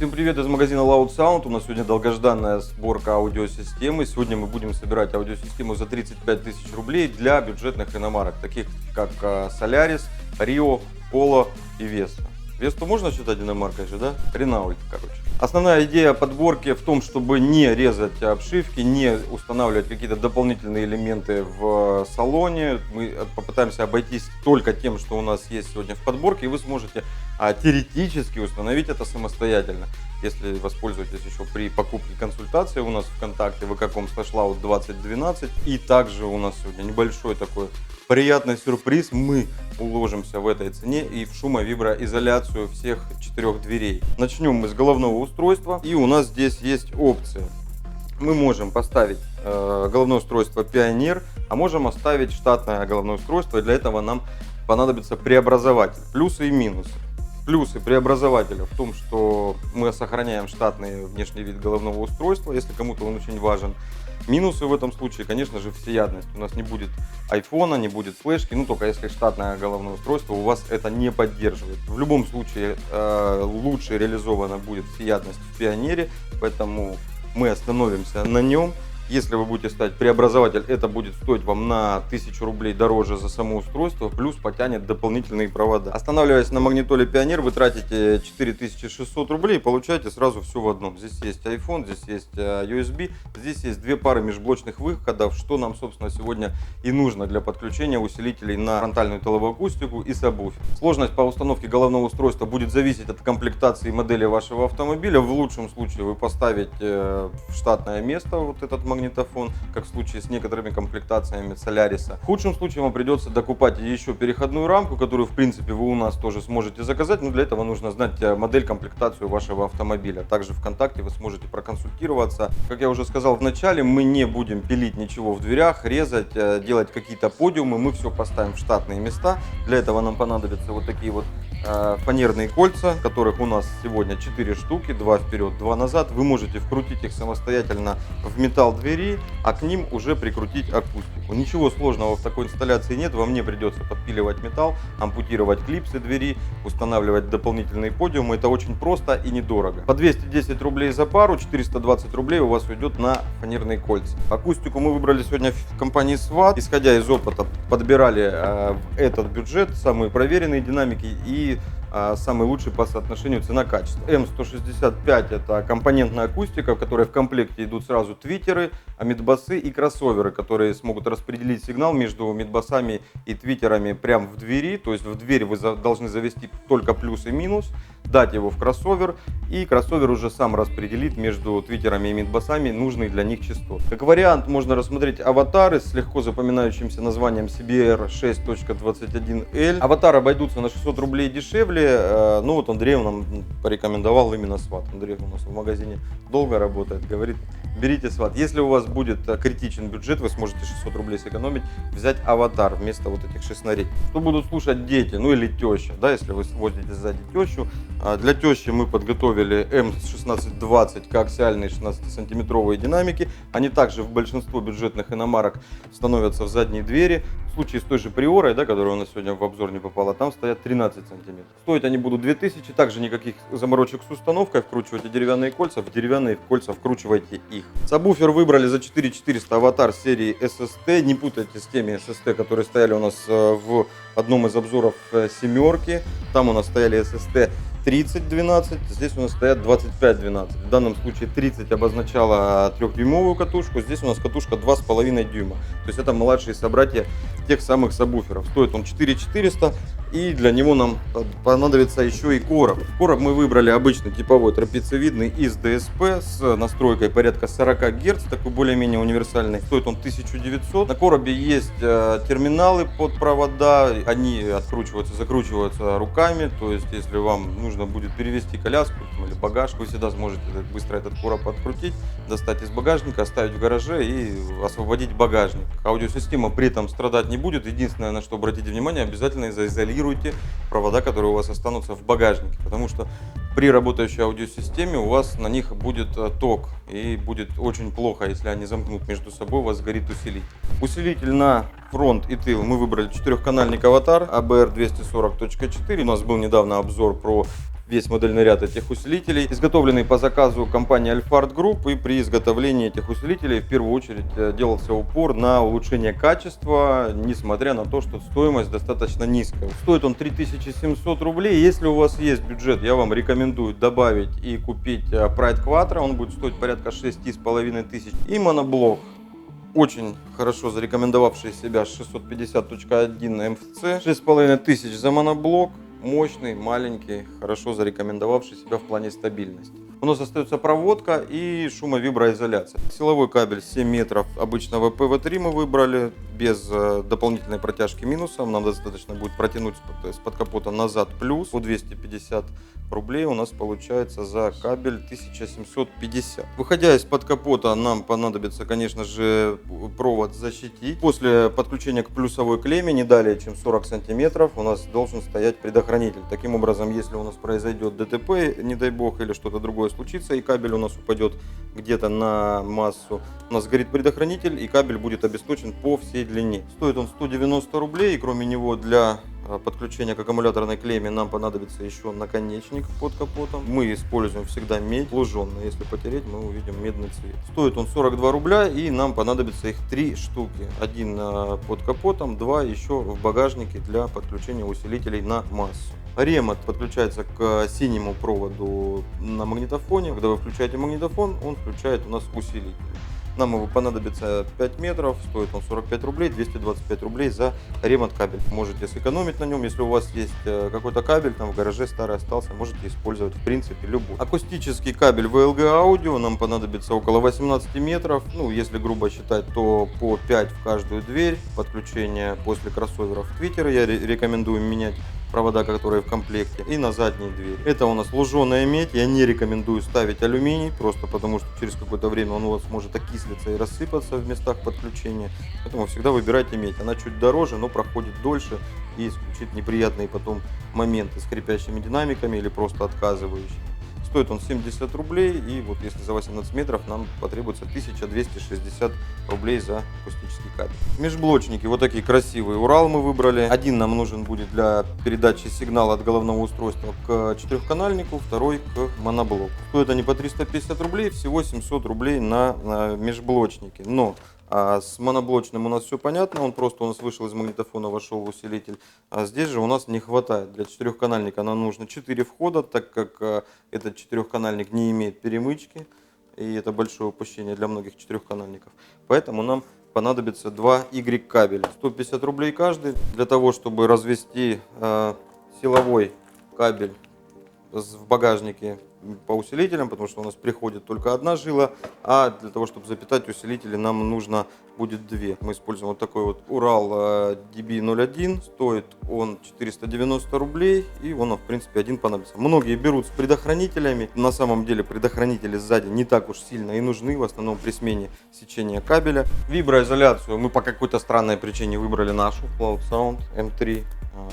Всем привет из магазина Loud Sound. У нас сегодня долгожданная сборка аудиосистемы. Сегодня мы будем собирать аудиосистему за 35 тысяч рублей для бюджетных иномарок, таких как Solaris, Rio, Polo и Vesta. Весту можно считать иномаркой же, да? Renault, короче. Основная идея подборки в том, чтобы не резать обшивки, не устанавливать какие-то дополнительные элементы в салоне. Мы попытаемся обойтись только тем, что у нас есть сегодня в подборке, и вы сможете теоретически установить это самостоятельно. Если воспользуетесь еще при покупке консультации у нас ВКонтакте vk.com/loud2012. И также у нас сегодня небольшой такой приятный сюрприз. Мы уложимся в этой цене и в шумовиброизоляцию всех 4 дверей. Начнем мы с головного устройства. И у нас здесь есть опции. Мы можем поставить головное устройство Pioneer, а можем оставить штатное головное устройство. И для этого нам понадобится преобразователь. Плюсы и минусы. Плюсы преобразователя в том, что мы сохраняем штатный внешний вид головного устройства, если кому-то он очень важен. Минусы в этом случае, конечно же, всеядность. У нас не будет айфона, не будет флешки, только если штатное головное устройство у вас это не поддерживает. В любом случае лучше реализована будет всеядность в Пионере, поэтому мы остановимся на нем. Если вы будете ставить преобразователь, это будет стоить вам на 1000 рублей дороже за само устройство, плюс потянет дополнительные провода. Останавливаясь на магнитоле Pioneer, вы тратите 4600 рублей и получаете сразу все в одном. Здесь есть iPhone, здесь есть USB, здесь есть 2 пары межблочных выходов, что нам, собственно, сегодня и нужно для подключения усилителей на фронтальную тыловую акустику и сабвуфер. Сложность по установке головного устройства будет зависеть от комплектации и модели вашего автомобиля. В лучшем случае вы поставите в штатное место вот этот магнитофон, как в случае с некоторыми комплектациями Solaris. В худшем случае вам придется докупать еще переходную рамку, которую в принципе вы у нас тоже сможете заказать, но для этого нужно знать модель, комплектацию вашего автомобиля. Также ВКонтакте вы сможете проконсультироваться. Как я уже сказал в начале, мы не будем пилить ничего в дверях, резать, делать какие-то подиумы, мы все поставим в штатные места. Для этого нам понадобятся вот такие вот фанерные кольца, которых у нас сегодня 4 штуки, 2 вперед, 2 назад. Вы можете вкрутить их самостоятельно в металл двери, а к ним уже прикрутить акустику. Ничего сложного в такой инсталляции нет, вам не придется подпиливать металл, ампутировать клипсы двери, устанавливать дополнительные подиумы. Это очень просто и недорого. По 210 рублей за пару, 420 рублей у вас уйдет на фанерные кольца. Акустику мы выбрали сегодня в компании Swat. Исходя из опыта, подбирали в этот бюджет самые проверенные динамики и самый лучший по соотношению цена-качество. М165 это компонентная акустика, в которой в комплекте идут сразу твитеры, мидбасы и кроссоверы, которые смогут распределить сигнал между мидбасами и твитерами прямо в двери. То есть в дверь вы должны завести только плюс и минус, дать его в кроссовер, и кроссовер уже сам распределит между твитерами и мидбасами нужные для них частоты. Как вариант можно рассмотреть аватары с легко запоминающимся названием CBR 6.21L. Аватары обойдутся на 600 рублей дешевле. Ну вот Андрей нам порекомендовал именно Swat. Андрей у нас в магазине долго работает, говорит, берите Swat. Если у вас будет критичен бюджет, вы сможете 600 рублей сэкономить, взять аватар вместо вот этих шестнарей. Что будут слушать дети, или теща, да, если вы возите сзади тещу. Для тещи мы подготовили М1620 коаксиальные 16-сантиметровые динамики. Они также в большинство бюджетных иномарок становятся в задние двери. В случае с той же Приорой, да, которая у нас сегодня в обзор не попала, там стоят 13 сантиметров. Стоить они будут 2000, также никаких заморочек с установкой. Вкручивайте деревянные кольца, в деревянные кольца вкручивайте их. Сабвуфер выбрали за 4400 аватар серии SST. Не путайте с теми SST, которые стояли у нас в одном из обзоров семерки. Там у нас стояли SST 3012, здесь у нас стоят 2512. В данном случае 30 обозначала 3-дюймовую катушку, здесь у нас катушка 2,5 дюйма. То есть это младшие собратья тех самых сабвуферов. Стоит он 4400, и для него нам понадобится еще и короб. Короб мы выбрали обычный типовой трапециевидный из DSP с настройкой порядка 40 Гц, такой более-менее универсальный. Стоит он 1900. На коробе есть терминалы под провода, они откручиваются, закручиваются руками. То есть если вам нужно будет перевести коляску или багаж, вы всегда сможете быстро этот короб открутить, достать из багажника, оставить в гараже и освободить багажник. Аудиосистема при этом страдать не будет. Единственное, на что обратите внимание, обязательно заизолируйте провода, которые у вас останутся в багажнике, потому что при работающей аудиосистеме у вас на них будет ток, и будет очень плохо, если они замкнут между собой, у вас сгорит усилитель. Усилитель на фронт и тыл мы выбрали 4-канальник аватар ABR 240.4. У нас был недавно обзор про весь модельный ряд этих усилителей, изготовленный по заказу компании Alphard Group, и при изготовлении этих усилителей в первую очередь делался упор на улучшение качества, несмотря на то, что стоимость достаточно низкая. Стоит он 3700 рублей. Если у вас есть бюджет, я вам рекомендую добавить и купить Pride Quattro, он будет стоить порядка 6500. И моноблок, очень хорошо зарекомендовавший себя 650.1 MFC, 6500 за моноблок, мощный, маленький, хорошо зарекомендовавший себя в плане стабильности. У нас остается проводка и шумовиброизоляция. Силовой кабель 7 метров обычного ПВ3 мы выбрали, без дополнительной протяжки минусом. Нам достаточно будет протянуть с-под капота назад плюс. По 250 рублей у нас получается за кабель 1750. Выходя из-под капота, нам понадобится, конечно же, провод защитить. После подключения к плюсовой клемме не далее чем 40 сантиметров у нас должен стоять предохранитель. Таким образом, если у нас произойдет ДТП, не дай бог, или что-то другое случится, и кабель у нас упадет где-то на массу, у нас горит предохранитель, и кабель будет обесточен по всей длине. Стоит он 190 рублей, и кроме него для подключения к аккумуляторной клемме нам понадобится еще наконечник под капотом. Мы используем всегда медь луженую, если потереть, мы увидим медный цвет. Стоит он 42 рубля, и нам понадобится их 3 штуки. Один под капотом, 2 еще в багажнике для подключения усилителей на массу. Ремонт подключается к синему проводу на магнитофоне. Когда вы включаете магнитофон, он включает у нас усилитель. Нам его понадобится 5 метров, стоит он 45 рублей, 225 рублей за ремонт кабеля. Можете сэкономить на нем, если у вас есть какой-то кабель, там в гараже старый остался, можете использовать в принципе любой. Акустический кабель VLG Audio нам понадобится около 18 метров, ну если грубо считать, то по 5 в каждую дверь. Подключение после кроссоверов в Твиттере я рекомендую менять провода, которые в комплекте, и на задней двери. Это у нас луженая медь. Я не рекомендую ставить алюминий, просто потому что через какое-то время он у вас может окислиться и рассыпаться в местах подключения. Поэтому всегда выбирайте медь. Она чуть дороже, но проходит дольше и исключит неприятные потом моменты с хрипящими динамиками или просто отказывающими. Стоит он 70 рублей, и вот если за 18 метров нам потребуется 1260 рублей за акустический кабель. Межблочники вот такие красивые. Урал мы выбрали. Один нам нужен будет для передачи сигнала от головного устройства к четырехканальнику, второй к моноблоку. Стоят они по 350 рублей, всего 700 рублей на межблочники. Но с моноблочным у нас все понятно, он просто у нас вышел из магнитофона, вошел в усилитель. А здесь же у нас не хватает. Для четырехканальника нам нужно 4 входа, так как этот четырехканальник не имеет перемычки. И это большое упущение для многих четырехканальников. Поэтому нам понадобится 2 Y кабеля. 150 рублей каждый. Для того, чтобы развести силовой кабель в багажнике по усилителям, потому что у нас приходит только одна жила, а для того, чтобы запитать усилители, нам нужно будет 2. Мы используем вот такой вот Урал DB01, стоит он 490 рублей, и он в принципе один понадобится. Многие берут с предохранителями, на самом деле предохранители сзади не так уж сильно и нужны, в основном при смене сечения кабеля. Виброизоляцию мы по какой-то странной причине выбрали нашу Loud Sound M3.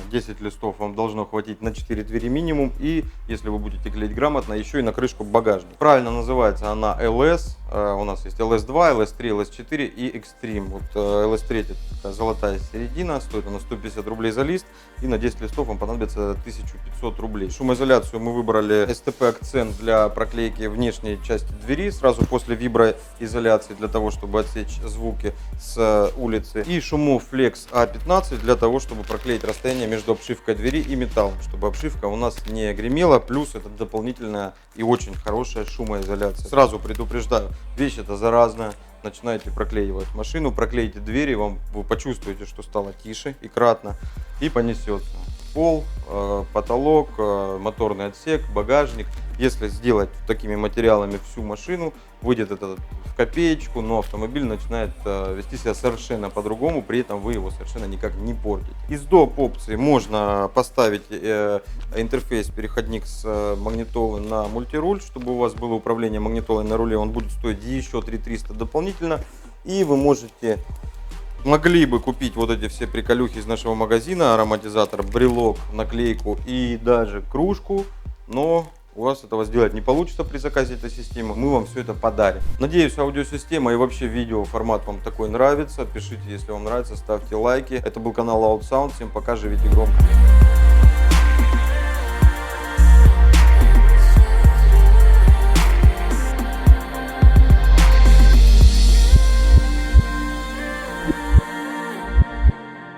10 листов вам должно хватить на 4 двери минимум, и если вы будете клеить грамотно, еще и на крышку багажника. Правильно называется она LS, у нас есть LS2, LS3, LS4 и Extreme. Вот LS3 это такая золотая середина, стоит она 150 рублей за лист, и на 10 листов вам понадобится 1500 рублей. Шумоизоляцию мы выбрали STP акцент для проклейки внешней части двери, сразу после виброизоляции, для того, чтобы отсечь звуки с улицы, и Шумофлекс A15 для того, чтобы проклеить расстояние между обшивкой двери и металлом, чтобы обшивка у нас не гремела, плюс это дополнительная и очень хорошая шумоизоляция. Сразу предупреждаю, вещь эта заразная. Начинаете проклеивать машину, проклеите двери, вы почувствуете, что стало тише и кратно, и понесется. Пол, потолок, моторный отсек, багажник. Если сделать такими материалами всю машину, выйдет это в копеечку, но автомобиль начинает вести себя совершенно по-другому, при этом вы его совершенно никак не портите. Из доп. Опций можно поставить интерфейс переходник с магнитолы на мультируль, чтобы у вас было управление магнитолой на руле, он будет стоить еще 3300 дополнительно, и вы могли бы купить вот эти все приколюхи из нашего магазина, ароматизатор, брелок, наклейку и даже кружку, но у вас этого сделать не получится при заказе этой системы, мы вам все это подарим. Надеюсь, аудиосистема и вообще видео формат вам такой нравится. Пишите, если вам нравится, ставьте лайки. Это был канал Loud Sound. Всем пока, живите громко.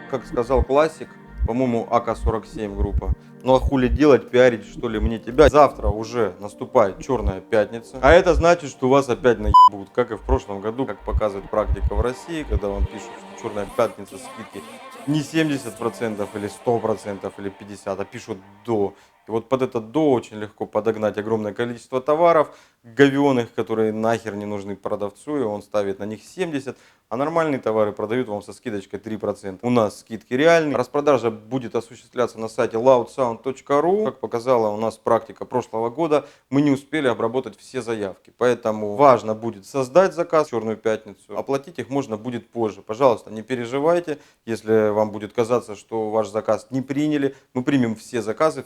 как сказал классик, по-моему, АК-47 группа. Ну а хули делать, пиарить, что ли, мне тебя? Завтра уже наступает черная пятница. А это значит, что вас опять наебут, как и в прошлом году, как показывает практика в России, когда вам пишут, что черная пятница, скидки не 70% или 100% или 50%, а пишут до. И вот под это до очень легко подогнать огромное количество товаров, говёных, которые нахер не нужны продавцу, и он ставит на них 70%, а нормальные товары продают вам со скидочкой 3%. У нас скидки реальные. Распродажа будет осуществляться на сайте loudsound.ru. Как показала у нас практика прошлого года, мы не успели обработать все заявки. Поэтому важно будет создать заказ в черную пятницу. Оплатить их можно будет позже. Пожалуйста, не переживайте, если вам будет казаться, что ваш заказ не приняли. Мы примем все заказы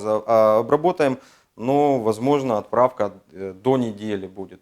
обработаем, но, возможно, отправка до недели будет.